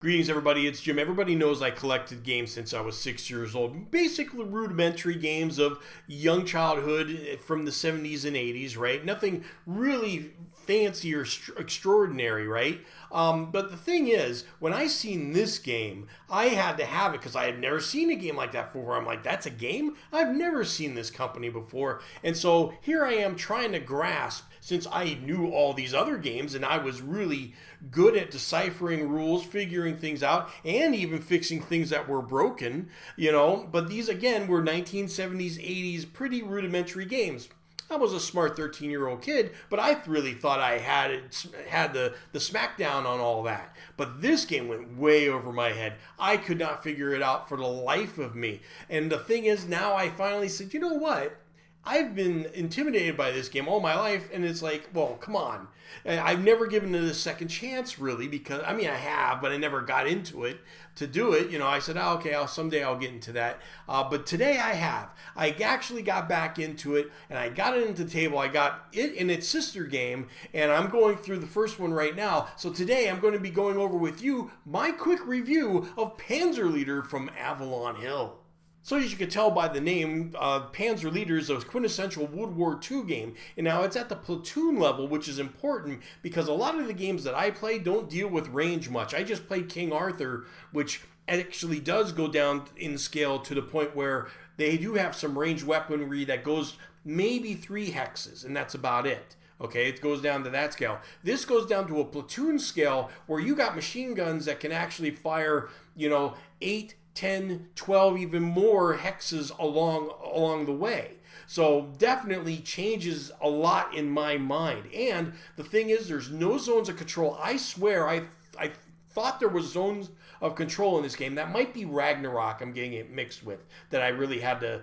Greetings, everybody. It's Jim. Everybody knows I collected games since I was 6 years old. Basically, rudimentary games of young childhood from the 70s and 80s, right? Nothing really fancy or extraordinary, right? But the thing is, when I seen this game, I had to have it because I had never seen a game like that before. I'm like, that's a game? I've never seen this company before. And so here I am trying to grasp, since I knew all these other games and I was really good at deciphering rules, figuring things out, and even fixing things that were broken, But these, again, were 1970s, 80s, pretty rudimentary games. I was a smart 13-year-old kid, but I really thought I had the smackdown on all that. But this game went way over my head. I could not figure it out for the life of me. And the thing is, now I finally said, you know what? I've been intimidated by this game all my life, and it's like, well, come on. I've never given it a second chance, really, because, I have, but I never got into it to do it. I said, oh, okay, someday I'll get into that. But today I have. I actually got back into it, and I got it into the table. I got it in its sister game, and I'm going through the first one right now. So today I'm going to be going over with you my quick review of Panzer Leader from Avalon Hill. So as you can tell by the name, Panzer Leader is a quintessential World War II game. And now it's at the platoon level, which is important because a lot of the games that I play don't deal with range much. I just played King Arthur, which actually does go down in scale to the point where they do have some ranged weaponry that goes maybe 3 hexes, and that's about it. Okay, it goes down to that scale. This goes down to a platoon scale where you got machine guns that can actually fire, 8, 10, 12, even more hexes along the way. So definitely changes a lot in my mind. And the thing is, there's no zones of control. I swear, I thought there was zones of control in this game. That might be Ragnarok I'm getting it mixed with, that I really had to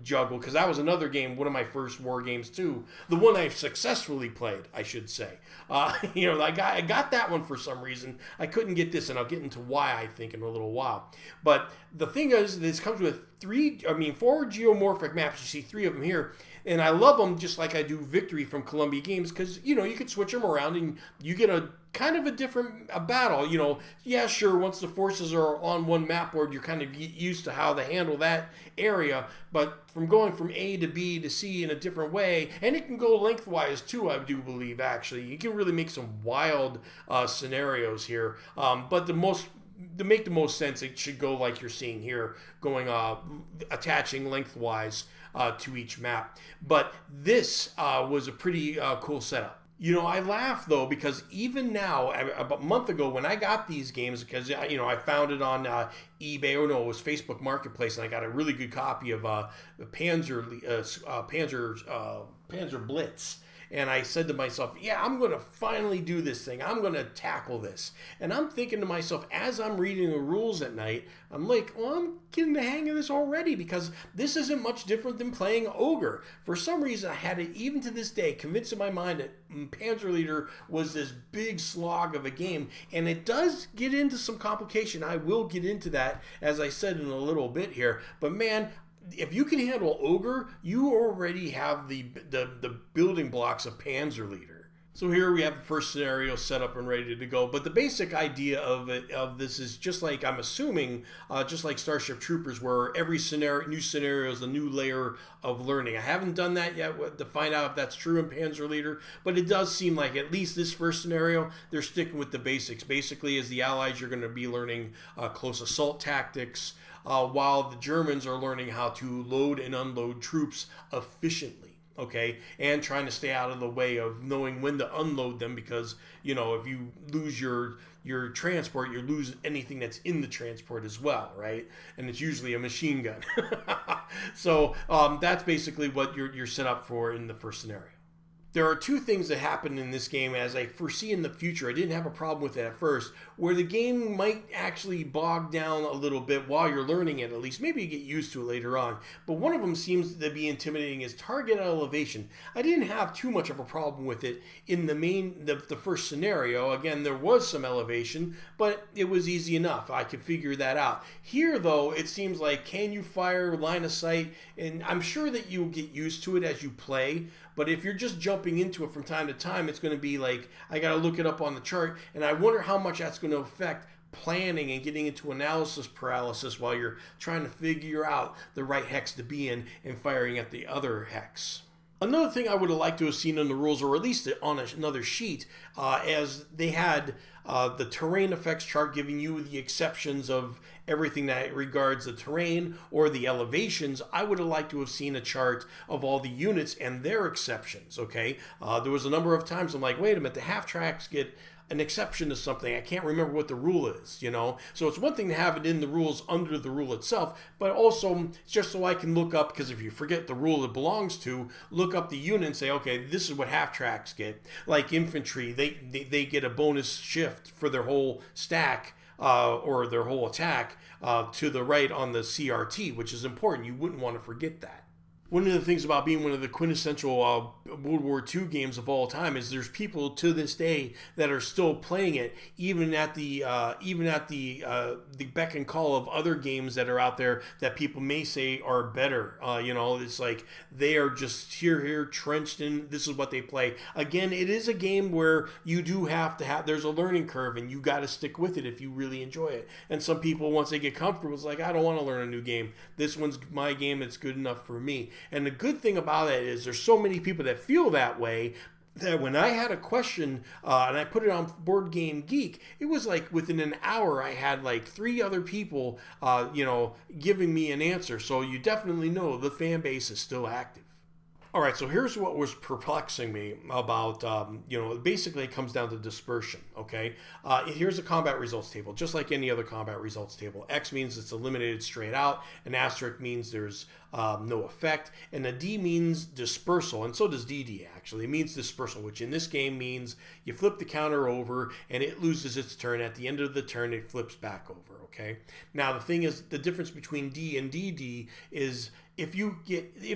juggle, because that was another game, one of my first war games too, the one I've successfully played, I should say. I got that one for some reason. I couldn't get this, and I'll get into why, I think, in a little while. But the thing is, this comes with 4 geomorphic maps. You see 3 of them here, and I love them just like I do Victory from Columbia Games, because you could switch them around and you get a kind of a different battle. Yeah, sure, once the forces are on one map board, you're kind of used to how to handle that area, but from going from A to B to C in a different way, and it can go lengthwise too, I do believe, actually. You can really make some wild scenarios here, but to make the most sense, it should go like you're seeing here, going attaching lengthwise to each map. But this was a pretty cool setup. I laugh, though, because even now, about a month ago when I got these games, because, I found it on eBay, or no, it was Facebook Marketplace, and I got a really good copy of Panzer Blitz. And I said to myself, yeah, I'm going to finally do this thing. I'm going to tackle this. And I'm thinking to myself, as I'm reading the rules at night, I'm like, well, I'm getting the hang of this already, because this isn't much different than playing Ogre. For some reason, I had it, even to this day, convinced in my mind that Panzer Leader was this big slog of a game. And it does get into some complication. I will get into that, as I said, in a little bit here. But man, if you can handle Ogre, you already have the building blocks of Panzer Leader. So here we have the first scenario set up and ready to go. But the basic idea of this is just like, I'm assuming, just like Starship Troopers, where every new scenario is a new layer of learning. I haven't done that yet to find out if that's true in Panzer Leader, but it does seem like at least this first scenario, they're sticking with the basics. Basically, as the Allies, you're going to be learning close assault tactics, while the Germans are learning how to load and unload troops efficiently. Okay, and trying to stay out of the way of knowing when to unload them, because if you lose your transport, you lose anything that's in the transport as well, right? And it's usually a machine gun. So that's basically what you're set up for in the first scenario. There are 2 things that happen in this game, as I foresee in the future. I didn't have a problem with it at first, where the game might actually bog down a little bit while you're learning it, at least. Maybe you get used to it later on. But one of them seems to be intimidating, is target elevation. I didn't have too much of a problem with it in the first scenario. Again, there was some elevation, but it was easy enough. I could figure that out. Here, though, it seems like, can you fire line of sight? And I'm sure that you'll get used to it as you play. But if you're just jumping into it from time to time, it's going to be like, I got to look it up on the chart, and I wonder how much that's going to affect planning and getting into analysis paralysis while you're trying to figure out the right hex to be in and firing at the other hex. Another thing I would have liked to have seen in the rules, or at least on another sheet, as they had the terrain effects chart giving you the exceptions of everything that regards the terrain or the elevations. I would have liked to have seen a chart of all the units and their exceptions, okay? There was a number of times I'm like, wait a minute, the half tracks get an exception to something. I can't remember what the rule is, you know? So it's one thing to have it in the rules under the rule itself, but also just so I can look up, because if you forget the rule it belongs to, look up the unit and say, okay, this is what half tracks get. Like infantry, they get a bonus shift for their whole stack or their whole attack to the right on the CRT, which is important. You wouldn't want to forget that. One of the things about being one of the quintessential World War II games of all time is there's people to this day that are still playing it, even at the beck and call of other games that are out there that people may say are better. It's like they are just here trenched in. This is what they play. Again, it is a game where you do have to have. There's a learning curve, and you got to stick with it if you really enjoy it. And some people, once they get comfortable, it's like, I don't want to learn a new game. This one's my game. It's good enough for me. And the good thing about it is there's so many people that feel that way that when I had a question and I put it on Board Game Geek, it was like within an hour I had like 3 other people, giving me an answer. So you definitely know the fan base is still active. All right, so here's what was perplexing me about, basically it comes down to dispersion, okay? Here's a combat results table, just like any other combat results table. X means it's eliminated straight out, an asterisk means there's no effect, and a D means dispersal, and so does DD actually. It means dispersal, which in this game means you flip the counter over and it loses its turn. At the end of the turn, it flips back over, okay? Now, the thing is, the difference between D and DD is if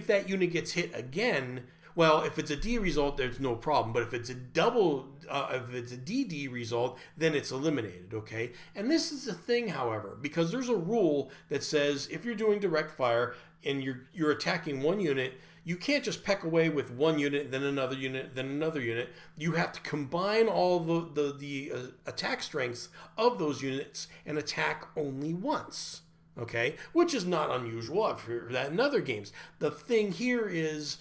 that unit gets hit again, well, if it's a D result, there's no problem. But if it's a DD result, then it's eliminated, okay? And this is the thing, however, because there's a rule that says if you're doing direct fire and you're attacking one unit, you can't just peck away with one unit, then another unit, then another unit. You have to combine all the attack strengths of those units and attack only once. Okay, which is not unusual. I've heard that in other games. The thing here is,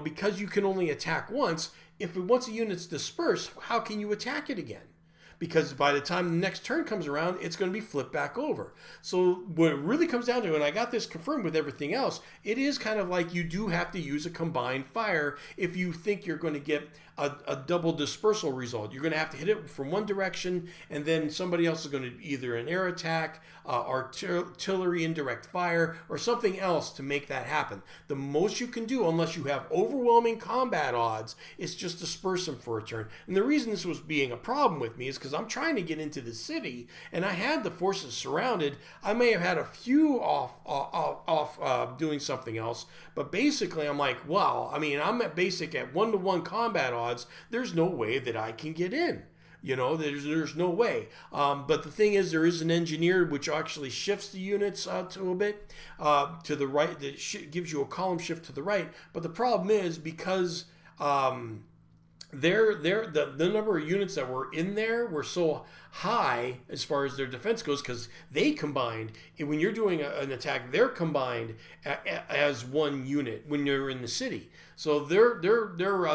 because you can only attack once, once a unit's dispersed, how can you attack it again? Because by the time the next turn comes around, it's going to be flipped back over. So what it really comes down to, and I got this confirmed with everything else, it is kind of like you do have to use a combined fire if you think you're going to get a double dispersal result. You're going to have to hit it from one direction, and then somebody else is going to either an air attack, artillery indirect fire, or something else to make that happen. The most you can do, unless you have overwhelming combat odds, is just disperse them for a turn. And the reason this was being a problem with me is because I'm trying to get into the city, and I had the forces surrounded. I may have had a few off doing something else, but basically I'm like, wow, I'm at basic at 1-to-1 combat odds. There's no way that I can get in. There's no way. But the thing is, there is an engineer which actually shifts the units to a bit to the right. That gives you a column shift to the right. But the problem is because the number of units that were in there were so high as far as their defense goes, because they combined, and when you're doing an attack, they're combined as one unit when you're in the city. So their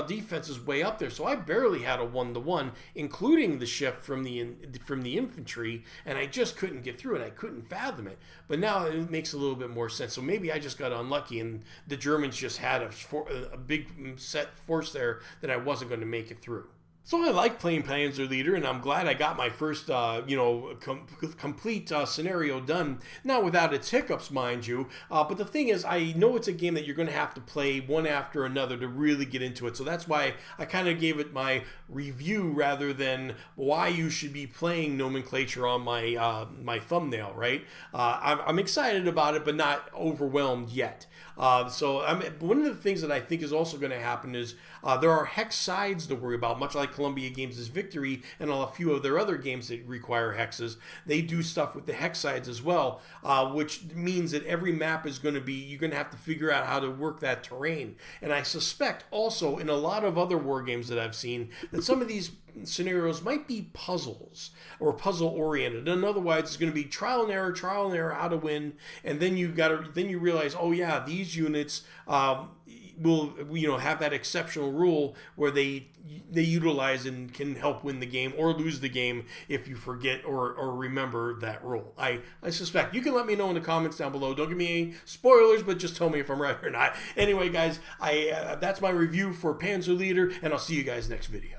defense is way up there. So I barely had a 1-to-1, including the shift from the infantry, and I just couldn't get through it. I couldn't fathom it. But now it makes a little bit more sense. So maybe I just got unlucky, and the Germans just had a big set force there that I wasn't going to make it through. So I like playing Panzer Leader, and I'm glad I got my first, complete scenario done. Not without its hiccups, mind you. But the thing is, I know it's a game that you're going to have to play one after another to really get into it. So that's why I kind of gave it my review rather than why you should be playing Nomenclature on my thumbnail, right? I'm excited about it, but not overwhelmed yet. So one of the things that I think is also going to happen is there are hex sides to worry about, much like Columbia Games' Victory and a few of their other games that require hexes, they do stuff with the hex sides as well, which means that every map is going to be, you're going to have to figure out how to work that terrain. And I suspect also in a lot of other war games that I've seen that some of these scenarios might be puzzles or puzzle oriented, and otherwise it's going to be trial and error how to win, and then you realize, oh yeah, these units will have that exceptional rule where they utilize and can help win the game or lose the game if you forget or remember that rule. I suspect. You can let me know in the comments down below. Don't give me any spoilers, but just tell me if I'm right or not. Anyway, guys, that's my review for Panzer Leader, and I'll see you guys next video.